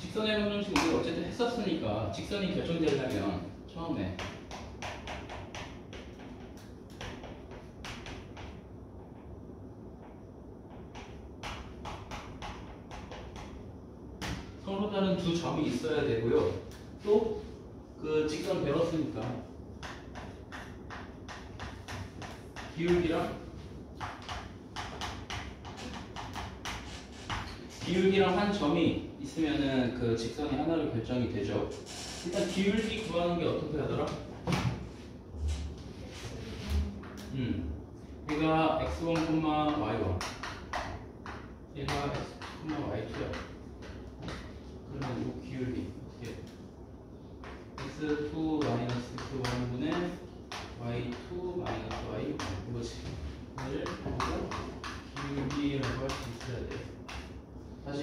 직선의 방정식 우리가 어쨌든 했었으니까 직선이 결정되려면 처음에 서로 다른 두 점이 있어야 되고요. 또 그 직선 배웠으니까 기울기랑 한 점이 있으면은 그 직선이 하나로 결정이 되죠. 일단 기울기 구하는 게 어떻게 하더라? 얘가 x1, y1 얘가 x, y2야. 그러면 이 기울기 어떻게 x2 x1분의 y2 y1 이거지. 이걸 기울기라고 할 수 있어야 돼. 다시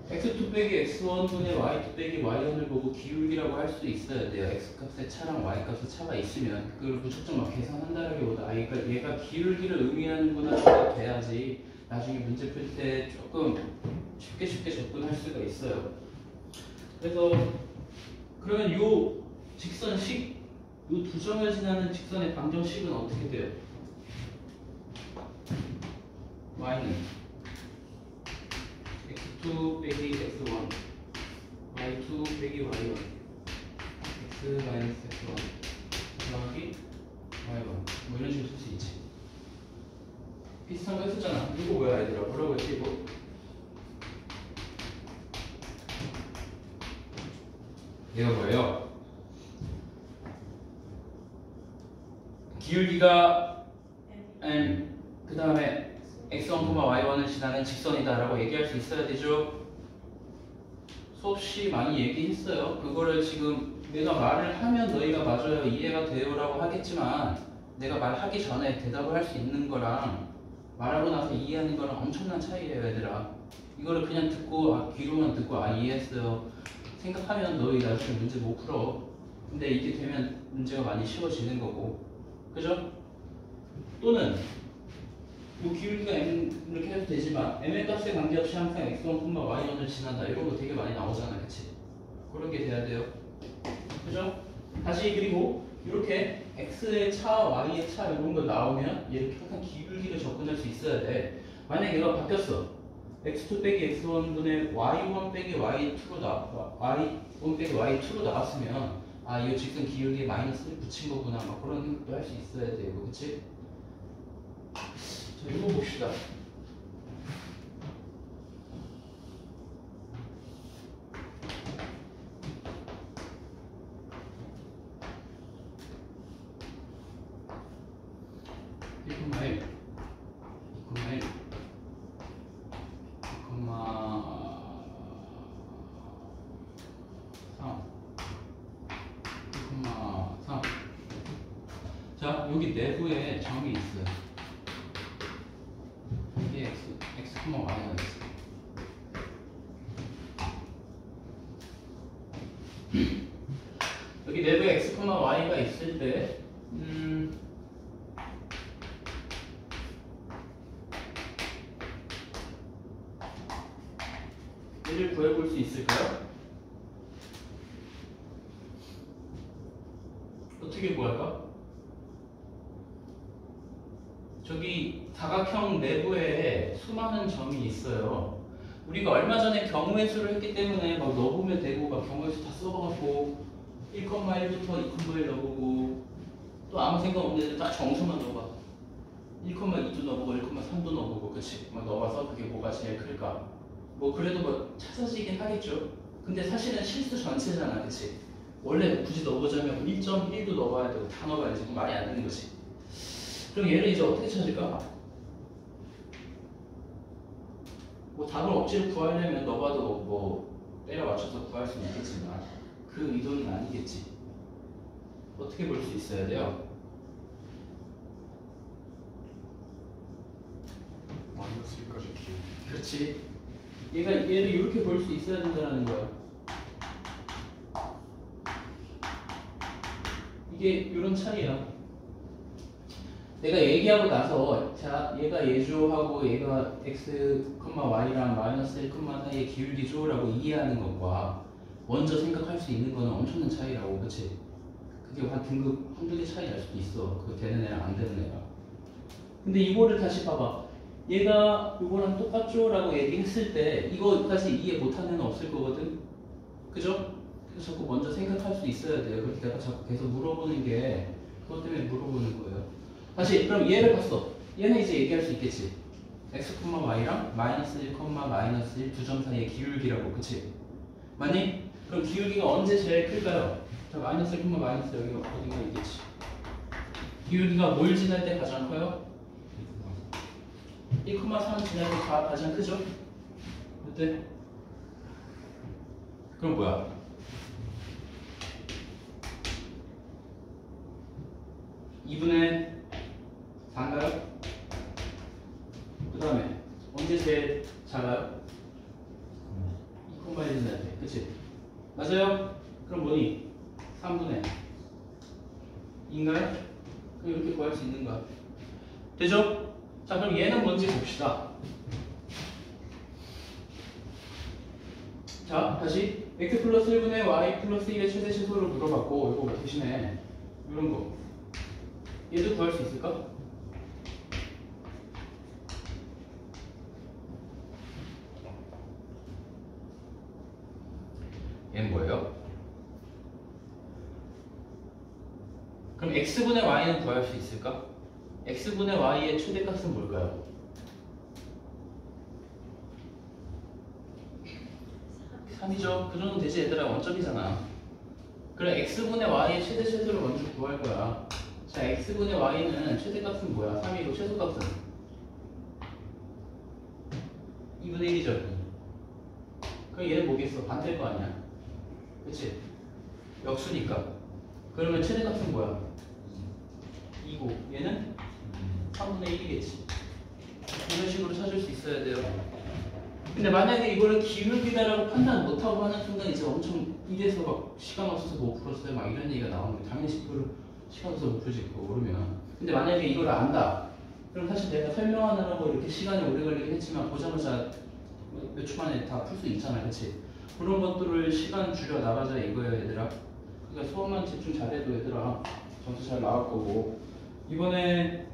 x2 빼기 x1분의 y2 빼기 y1을 보고 기울기라고 할 수 있어야 돼요. x값의 차랑 y값의 차가 있으면 그걸 무조건 막 계산한다라기보다 얘가 기울기를 의미하는구나 돼야지 나중에 문제 풀 때 조금 쉽게 접근할 수가 있어요. 그래서 그러면 요 직선식, 요 두 점을 지나는 직선의 방정식은 어떻게 돼요? y는 x2 빼기 x1 y2 빼기 y1 x 마이너스 x1 더하기 y1 뭐 이런 식으로 쓸 수 있지. 비슷한 거 했었잖아. 이거 뭐야 얘들아? 뭐라고 했지 이거? 얘가 뭐예요? 기울기가 n 그 다음에 x1, y1을 지나는 직선이다라고 얘기할 수 있어야 되죠. 수없이 많이 얘기했어요. 그거를 지금 내가 말을 하면 너희가 맞아요, 이해가 돼요라고 하겠지만 내가 말하기 전에 대답을 할 수 있는 거랑 말하고 나서 이해하는 거랑 엄청난 차이예요, 얘들아. 이거를 그냥 듣고 귀로만 듣고 이해했어요 생각하면 너희 나중에 문제 못 풀어. 근데 이게 되면 문제가 많이 쉬워지는 거고, 그죠? 또는 이 기울기가 m 이렇게 해도 되지만 m의 값에 관계없이 항상 x1, y1을 지난다 이런 거 되게 많이 나오잖아, 그치? 그런 게 돼야 돼요, 그죠? 다시 그리고 이렇게 x의 차, y의 차 이런 거 나오면 이렇게 항상 기울기를 접근할 수 있어야 돼. 만약에 얘가 바뀌었어. x2 빼기 x1분의 y1 빼기 y2로 y1 빼기 y2로 나왔으면 이 직선 기울기에 마이너스를 붙인 거구나, 막 그런 생각도 할 수 있어야 돼요, 그치? 자, 이거 봅시다. 자, 여기 내부에 점이 있어요. 이게 x, y가 있어요. 여기 내부에 x, y가 있을 때, 얘를 구해볼 수 있을까요? 어떻게 구할까? 저기 사각형 내부에 수많은 점이 있어요. 우리가 얼마 전에 경우의 수를 했기 때문에 막 넣어보면 되고, 막 경우의 수 다 써봐갖고 1,1부터 2,1 넣어보고, 또 아무 생각 없는데 딱 정수만 넣어봐. 1,2도 넣어보고 1,3도 넣어보고, 그치? 막 넣어봐서 그게 뭐가 제일 클까? 뭐 그래도 뭐 찾아지긴 하겠죠. 근데 사실은 실수 전체잖아, 그치? 원래 굳이 넣어보자면 1.1도 넣어봐야 되고 다 넣어봐야지. 그럼 말이 안 되는 거지. 그럼 얘를 이제 어떻게 찾을까? 뭐 답을 억지로 구하려면 넣어봐도 뭐 때려 맞춰서 구할 수는 있겠지만 그 의도는 아니겠지. 어떻게 볼 수 있어야 돼요? 마이너스 1까지 기울기. 그렇지. 얘를 이렇게 볼 수 있어야 된다는 거야. 이게 이런 차이야. 내가 얘기하고 나서 자 얘가 얘죠 하고 얘가 x, y랑 마이너스 1, 사이의 기울기죠 라고 이해하는 것과 먼저 생각할 수 있는 거는 엄청난 차이라고. 그치? 그게 한 등급 한두 개 차이 날 수도 있어. 그거 되는 애랑 안 되는 애랑. 근데 이거를 다시 봐봐. 얘가 이거랑 똑같죠 라고 얘기했을 때 이거까지 이해 못하는 애는 없을 거거든. 그죠? 그래서 자꾸 먼저 생각할 수 있어야 돼요. 그렇게 내가 자꾸 계속 물어보는 게 그것 때문에 물어보는 거예요. 다시 그럼 얘를 봤어. 얘는 이제 얘기할 수 있겠지. x, y랑 마이너스 1, 마이너스 1 두 점 사이의 기울기라고. 그치? 맞니? 그럼 기울기가 언제 제일 클까요? 자, 마이너스 1, 마이너스 여기 어딘가 있겠지. 기울기가 뭘 지날 때 가장 커요? 1,3 지날 때 가장 크죠? 그때? 그럼 뭐야? (2분의 4인가요? 그 다음에 언제 제일 작아요? 2,1 지날 때. 그치? 맞아요? 그럼 뭐니? 3분의 2인가요? 그럼 이렇게 구할 수 있는 거야. 되죠? 자, 그럼 얘는 뭔지 봅시다. 자, 다시 x 플러스 1분의 y 플러스 1의 최대 최소를 물어봤고 이거 대신에 이런 거 얘도 구할 수 있을까? 얘는 뭐예요? 그럼 x분의 y는 구할 수 있을까? x분의 y의 최대값은 뭘까요? 3이죠. 그 정도 되지 얘들아. 원점이잖아. 그럼 x분의 y의 최대 최소를 먼저 구할 거야. 자, x분의 y는 최대값은 뭐야? 3이고 최소값은 2분의 1이죠. 그럼 얘는 뭐겠어? 반대일 거 아니야. 그치? 역수니까. 그러면 최대값은 뭐야? 2고 얘는 3분의 1이겠지. 이런 식으로 찾을 수 있어야 돼요. 근데 만약에 이거를 기울기다라고 판단 못하고 하는 순간 이제 엄청 이래서 막 시간 없어서 못 풀었어요 막 이런 얘기가 나오는 거예요. 당연히 시간 없어서 못 풀지 그거 모르면. 근데 만약에 이걸 안다. 그럼 사실 내가 설명하느라고 이렇게 시간이 오래 걸리긴 했지만 보자마자 몇 초 만에 다 풀 수 있잖아. 그치? 그런 것들을 시간 줄여 나가자 이거예요 얘들아. 그러니까 수업만 집중 잘해도 얘들아 점수 잘 나올 거고. 이번에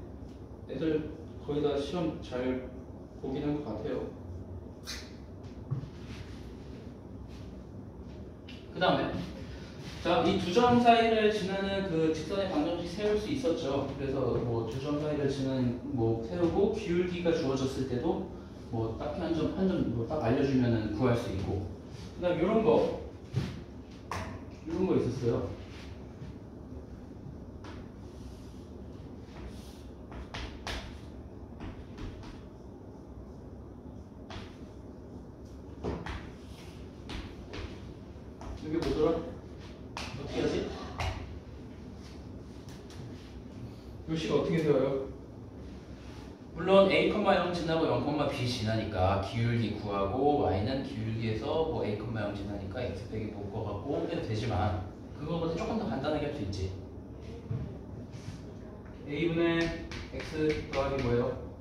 애들 거의 다 시험 잘 보긴 한 것 같아요. 그 다음에 자, 이 두 점 사이를 지나는 그 직선의 방정식 세울 수 있었죠. 그래서 뭐 두 점 사이를 지나는 뭐 세우고 기울기가 주어졌을 때도 뭐 딱히 한 점 뭐 딱 알려주면은 구할 수 있고. 그 다음 이런 거 있었어요. 이게 뭐더라? 어떻게 하지? 요식이 어떻게 되어요? 물론 a,0 지나고 0,b 지나니까 기울기 구하고 y는 기울기에서 뭐 a,0 지나니까 x 빼기 못 거갖고 해도 되지만 그거보다 조금 더 간단하게 할 수 있지. a분의 x 더하기 뭐예요?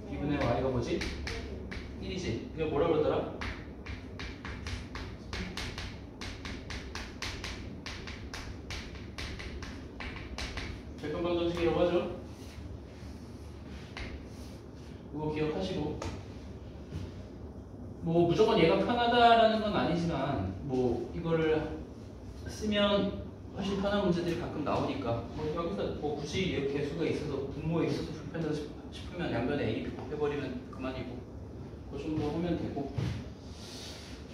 b분의 y가 뭐지? 1이지. 이거 뭐라 그러더라? 백분방정식이라고 하죠. 이거 기억하시고 뭐 무조건 얘가 편하다라는 건 아니지만 뭐 이거를 쓰면 훨씬 편한 문제들이 가끔 나오니까 뭐 여기서 뭐 굳이 이렇게 개수가 있어서 분모에 있어서 불편하다 싶으면 양변에 a 곱해버리면 그만이고 그 정도 하면 되고.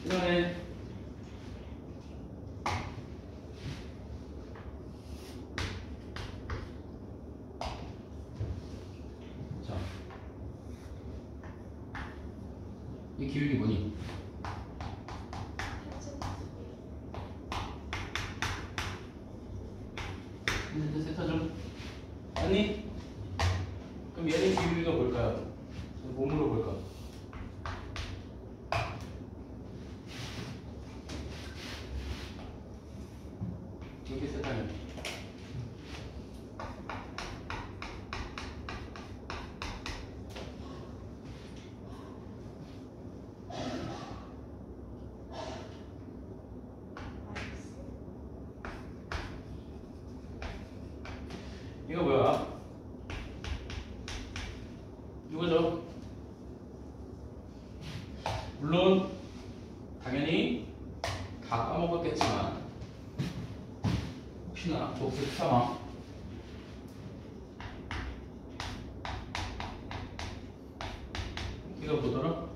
그 다음에 이 기울기 뭐니? 세타점 아니? 그럼 얘의 기울기가 뭘까요? 뭐 물어볼까? 이게 세타면 당연히 다 까먹었겠지만 혹시나 복습 상황 이거 뭐더라?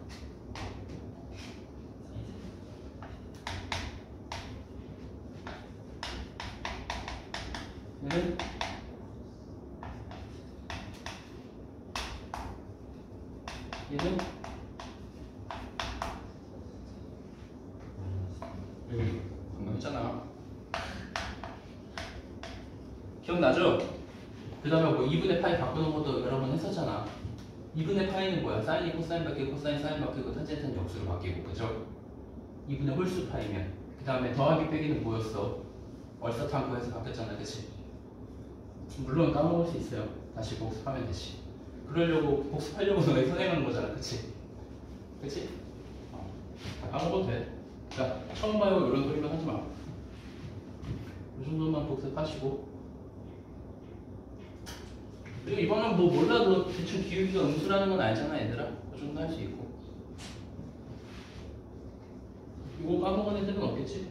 얘는 여기 방금 했잖아. 기억나죠? 그 다음에 뭐 2분의 파이 바꾸는 것도 여러 번 했었잖아. 2분의 파이는 뭐야? 사인이 코사인 바뀌고 코사인 사인 바뀌고 탄젠트는 역수로 바뀌고 그죠? 2분의 홀수 파이면 그 다음에 더하기 빼기는 뭐였어? 얼사탐구해서 바뀌었잖아 그치? 물론 까먹을 수 있어요. 다시 복습하면 되지. 그러려고 복습하려고 너네 선행하는 거잖아 그치? 그치? 다 까먹어도 돼. 자, 처음 봐요 이런 소리만 하지 마. 이 정도만 복습하시고 그리고 이거는 뭐 몰라도 대충 기울기가 음수라는 건 알잖아 얘들아. 그 정도 할 수 있고 이거 까먹은 애들은 없겠지?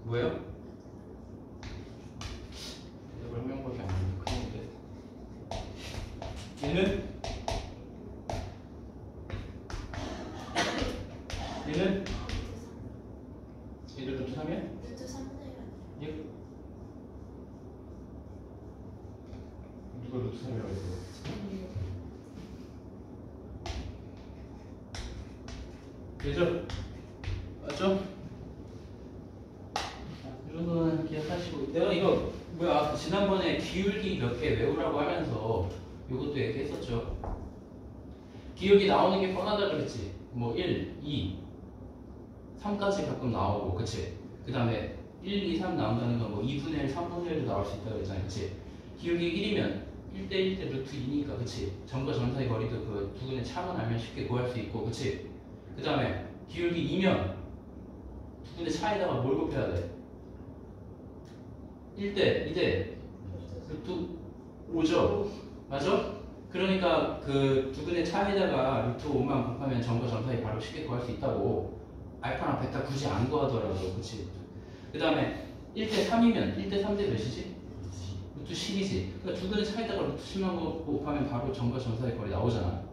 뭐예요? 몇 명밖에 안 되는데 큰일인데 얘는 얘를 루트 3이야? 루트 3분의 1. 예? 누가 루트 3이라고 했어? 되죠? 맞죠? 이 정도는 기억하시고 내가 이거 뭐야 지난번에 기울기 몇 개 외우라고 하면서 이것도 얘기했었죠. 기울기 나오는 게 뻔하다 그랬지. 뭐 1, 2, 3까지 가끔 나오고 그치? 그 다음에 1, 2, 3 나온다는 건 뭐 2분의 1, 3분의 1도 나올 수 있다 그랬잖아 그치? 기울기 1이면 1대 1대 루트 2니까 그치? 점과 점 사이 거리도 그 두근의 차만 알면 쉽게 구할 수 있고 그치? 그 다음에 기울기 2면 두근의 차에다가 뭘 곱해야 돼? 1대 2대 루트 5죠? 맞아? 그러니까 그 두근의 차에다가 루트 5만 곱하면 점과 점 사이 바로 쉽게 구할 수 있다고. 알파랑 베타 굳이 안 구하더라도 그치? 그 다음에 1대 3이면 1대 3대 몇이지? 루트 10이지. 그러니까 두근의 차에다가 루트 10만 곱하면 바로 점과 점 사이 거리 나오잖아.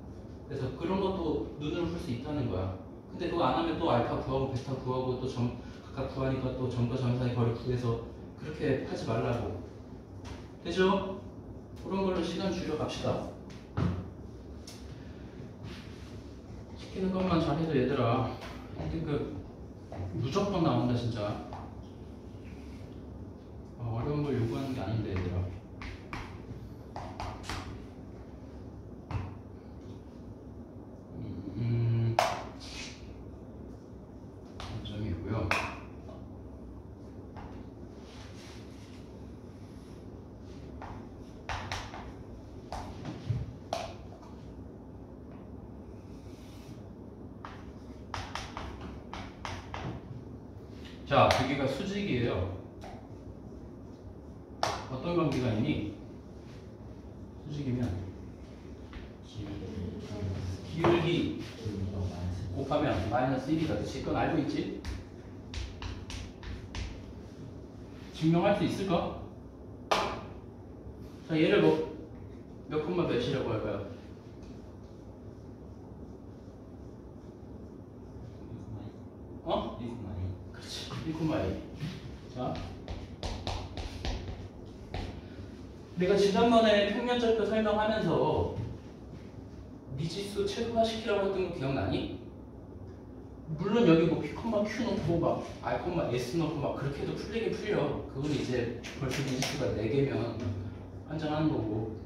그래서 그런 것도 눈으로 풀 수 있다는 거야. 근데 그거 안 하면 또 알파 구하고 베타 구하고 또 점 각각 구하니까 또 점과 점 사이 거리 구해서 그렇게 하지 말라고. 되죠? 그런 걸로 시간 줄여 갑시다. 시키는 것만 잘해도 얘들아 근데 그 무조건 나온다 진짜. 어려운 걸 요구하는 게 아닌데 얘들아. 점이고요. 자, 여기가 수직이에요. 어떤 관계가 있니? 수직이면 기울기 곱하면 마이너스 1이다. 그치? 그건 알고 있지? 증명할 수 있을까? 자, 얘를 몇 콤마 몇이라고 할까요? 어? 1,2. 그렇지. 1,2. 자, 내가 지난번에 평면절표 설명하면서 미지수 최소화시키라고 했던 거 기억나니? 물론 여기 뭐 P, Q 넣고 막 R, S 넣고 막 그렇게 해도 풀리긴 풀려. 그건 이제 벌써 미지수가 4개면 환장하는 거고.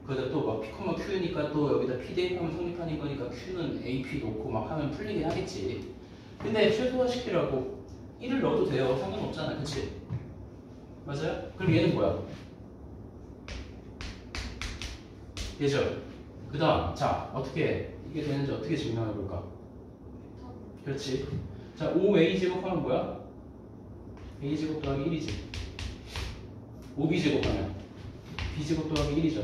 그러다 또 막 P, Q니까 또 여기다 P 대입하면 성립하는 거니까 Q는 AP 넣고 막 하면 풀리긴 하겠지. 근데 최소화시키라고 1을 넣어도 돼요. 상관없잖아. 그치? 맞아요? 그럼 얘는 뭐야? 얘죠? 그 다음 자 어떻게 이게 되는지 어떻게 증명해 볼까? 그렇지. 자 5a 제곱하면 뭐야? a 제곱 더하기 1이지. 5b 제곱하면 b 제곱 더하기 1이죠.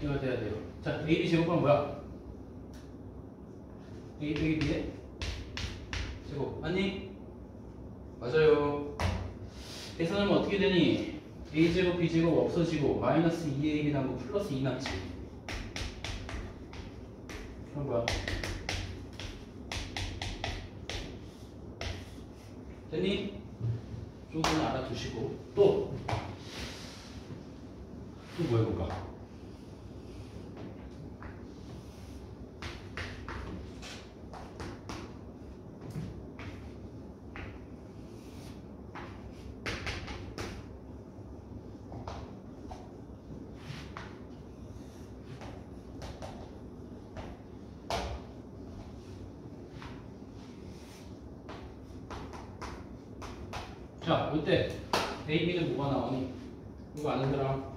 이거 돼야 돼요. 자, AB 제곱하면 뭐야? A 빼기 B의 제곱. 맞니? 맞아요. 계산하면 어떻게 되니? A 제곱 B 제곱 없어지고 마이너스 2AB 남고 플러스 2 남지. 그럼 뭐야? 됐니? 정도는 알아두시고 또 뭐 해볼까? 자, 이때 A, B는 뭐가 나오니? 이거 아는 사람?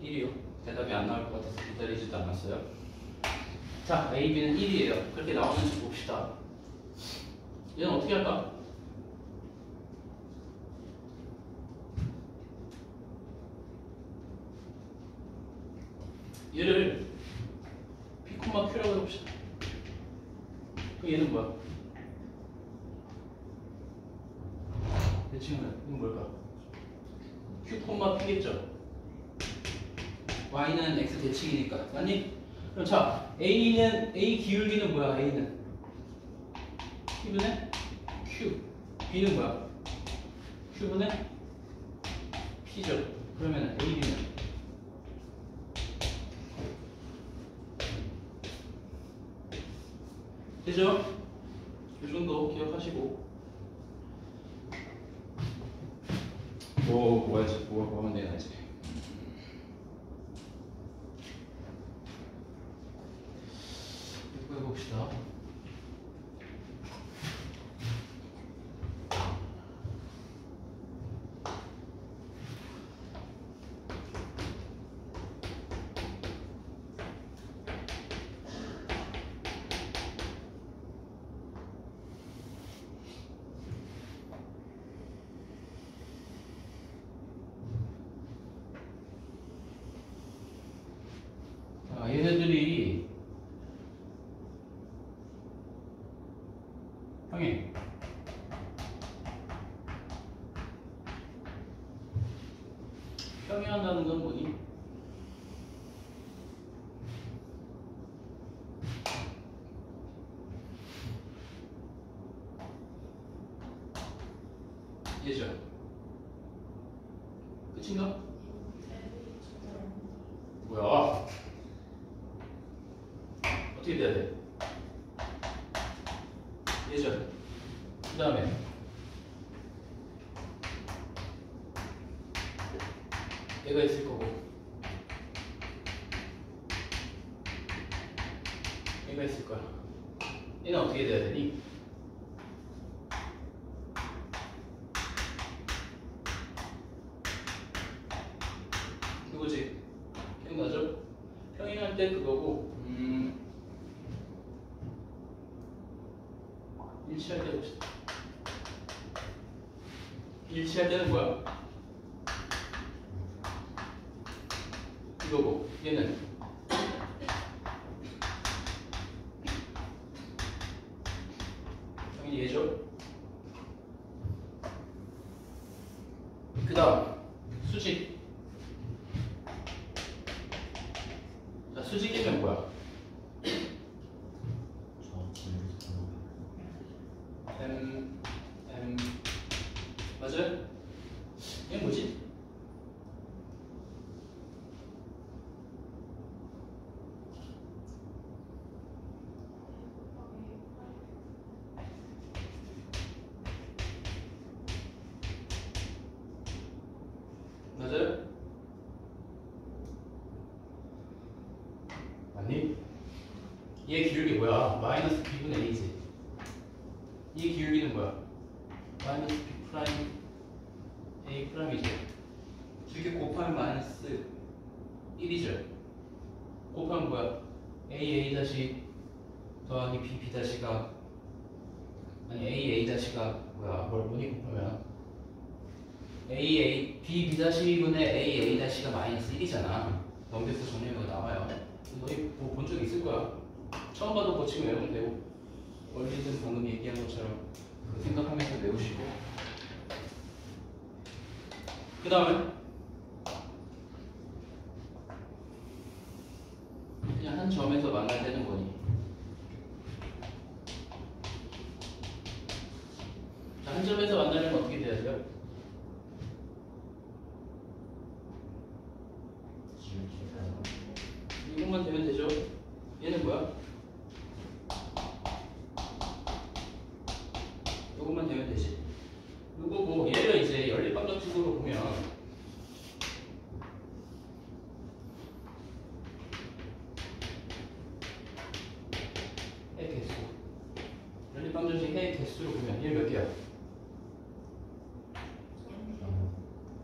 1이요. 대답이 안 나올 것 같아서 기다리지도 않았어요. 자, A, B는 1이에요. 그렇게 나오는지 봅시다. 얘는 어떻게 할까? 얘를 P, Q라고 해봅시다. 그럼 얘는 뭐야? 대칭은 이건 뭘까? Q, P겠죠? Y는 X 대칭이니까. 맞니? 그럼 자, A는 A 기울기는 뭐야? A는 P분의 Q. B는 뭐야? Q분의 P죠. 그러면 AB는 되죠? 이 정도 기억하시고. 뭐 하면 되나 이제. 이거 해봅시다. 얘네들이 형이 평행한다는 건 뭐니? 얘죠. 끝인가? 뭐야? 어떻게 돼야 돼? 얘죠. 그 다음에 얘가 있을 거고 얘가 있을 거야. 얘는 어떻게 돼야 되니? 그거지. 기억나죠? 평행할 때 그거고 일치할 때 봅시다. 일치할 때는 뭐야? 이거고 얘는 당연히 얘죠. 그 다음 수직. 자, 수직이면 뭐야? 맞아요? 이게 뭐지? 맞아요? 아니? 얘 기울기 뭐야? 마이너스 B분의 A지. 이 기울기는 뭐야? 마이너스 B 프라임 A 프라임이죠. 두 개 곱하면 마이너스 1이죠. 곱하면 뭐야? A 다시 더하기 B 다시가 아니 A 다시가 뭐야? 뭘 뭐니 곱하면 AA B-B'분의 AA-가 마이너스 1이잖아. 넘겨서 정리하면 나와요. 너희 뭐 본 적 있을 거야. 처음 봐도 고치고 외우면 되고 원리는 방금 얘기한 것처럼 생각하면서 외우시고 그 다음에 그냥 한 점에서 만나야 되는 거니. 자, 한 점에서 만나려면 어떻게 돼야죠? 이것만 되면 되죠. 얘는 뭐야? 이것만 되면 되지. 이거고 얘가 이제 연립방정식으로 보면 해 개수. 연립방정식 해 개수로 보면 얘 몇 개야?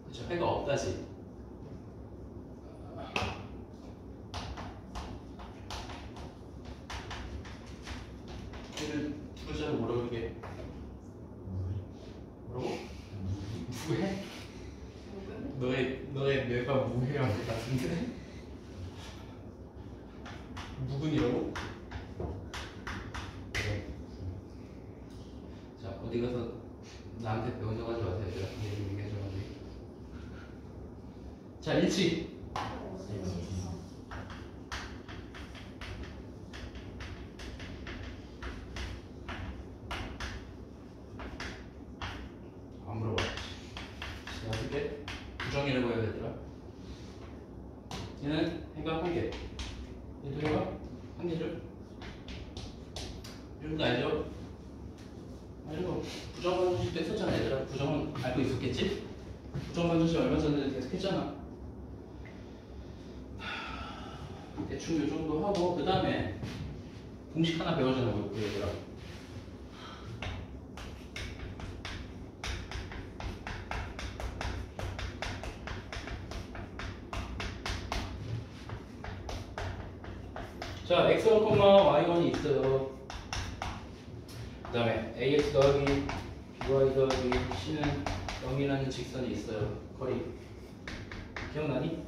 그쵸, 해가 없다지. 얘를 두 글자로 뭐라 그러게? 뭐라고? 무해? 너의 뇌가 무해한 것 같은데? 무근이라고? 네. 자, 어디 가서 나한테 배운 적 하지 마세요. 얘들아. 얘 얘기해줘가지고. 자, 일치. 안 물어봤지. 자, 어떻게? 부정이라고 해야 되더라. 얘는 해가 한 개. 얘도 해가 한 개죠. 이런 거 알죠? 알죠? 부정반정식도 했었잖아, 얘들아. 부정은 알고 있었겠지? 부정반정식 얼마 전에 계속 했잖아. 대충 이 정도 하고 그 다음에 공식 하나 배워주는 거고 얘들아. 자, x1, y1이 있어요. 그 다음에 ax 더하기 by 더하기 c는 0이라는 직선이 있어요. 거리 기억나니?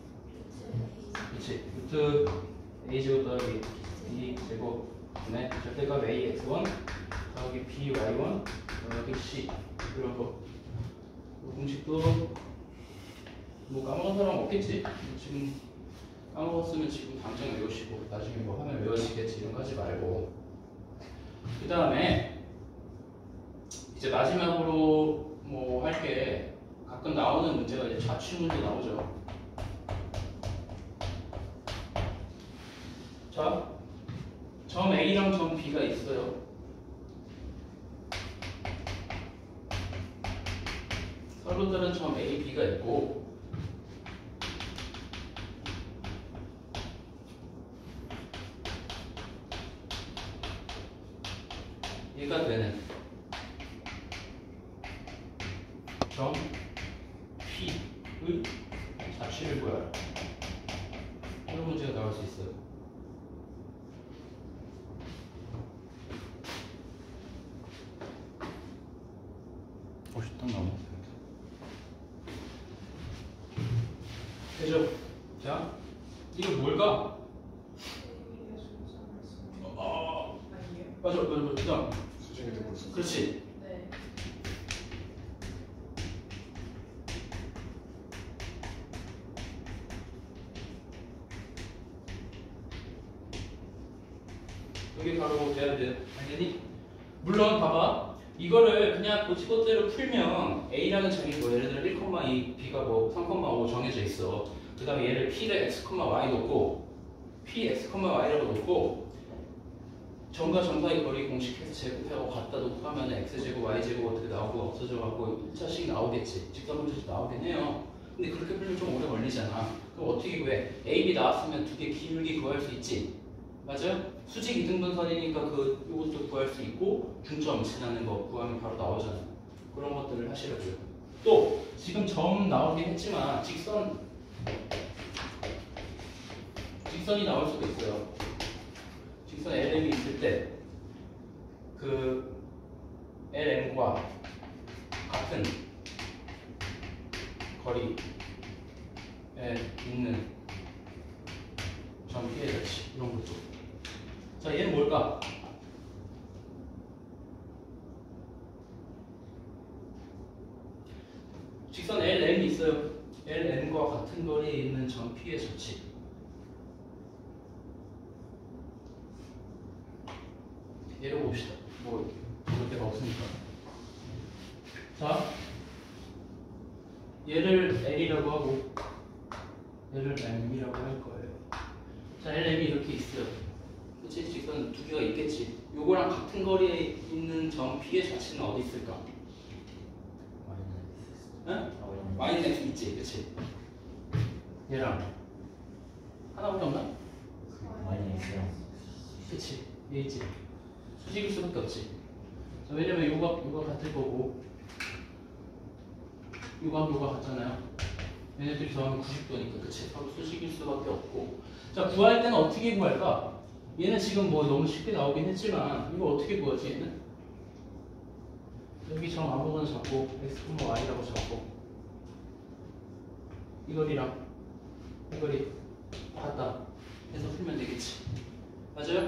그치. 루트 a제곱 더하기 b제곱 분의 절대값 ax1 더하기 by1 더하기 c 이런 거. 이 공식도 뭐 까먹은 사람 없겠지? 지금 까먹었으면 지금 당장 외우시고 나중에 뭐 하면 외워지겠지. 이런 거 하지 말고. 그 다음에 이제 마지막으로 뭐 할 게 가끔 나오는 문제가 이제 좌측 문제 나오죠. 자, 점 A랑 점 B가 있어요. 서로 다른 점 A, B가 있고 얘가 되는 점 P의 좌측을 구하라. 이런 문제가 나올 수 있어요. 넘었습니다. 되죠? 자, 이거 뭘까? 맞아. 그다음. 수직이 되고 있어. 그렇지. 네. 여기 바로 돼야 돼. 당연히. 물론 봐봐. 이거를 그냥 고치고대로 풀면 A라는 점이 뭐 예를 들어 1,2, B가 뭐 3,5 정해져 있어. 그 다음에 얘를 P를 X, Y 놓고 P, X, Y라고 놓고 점과 점 사이 거리 공식해서 제곱하고 갖다 놓고 하면 X제곱, Y제곱 어떻게 나오고 없어져갖고 1차씩 나오겠지. 직선문제도 나오겠네요. 근데 그렇게 풀면 좀 오래 걸리잖아. 그럼 어떻게 구해? A, B 나왔으면 두 개 기울기 구할 수 있지. 맞아요? 수직 이등분선이니까 이것도 구할 수 있고 중점 지나는 거 구하면 바로 나오잖아요. 그런 것들을 하시라고요. 또 지금 점 나오긴 했지만 직선이 나올 수도 있어요. 직선 LM이 있을 때 그 LM과 같은 거리에 있는 점 P의 자치 이런 것도. 자, 얘는 뭘까? 직선 LM이 있어요. LM과 같은 거리에 있는 점 P의 자치. 얘를 봅시다. 뭐 볼 데가 없으니까. 자, 얘를 L이라고 하고 얘를 M이라고 할 거예요. 자, LM이 이렇게 있어요. 그치? 직선 두 개가 있겠지. 요거랑 같은 거리에 있는 점 P의 자치는 어디 있을까? 응? 마이너스 X 있지, 그치? 얘랑 하나밖에 없나? 그치? 얘 있지? 수직일 수밖에 없지. 자, 왜냐면 요가 같을 거고 요가 같잖아요. 얘네들이 더하면 90도니까 그치? 서로 수직일 수밖에 없고. 자, 구할 때는 어떻게 구할까? 얘는 지금 뭐 너무 쉽게 나오긴 했지만 이거 어떻게 구하지 얘는? 여기 점 아무거나 잡고 x, y라고 잡고 이 거리랑 이 거리 같다 해서 풀면 되겠지. 맞아요?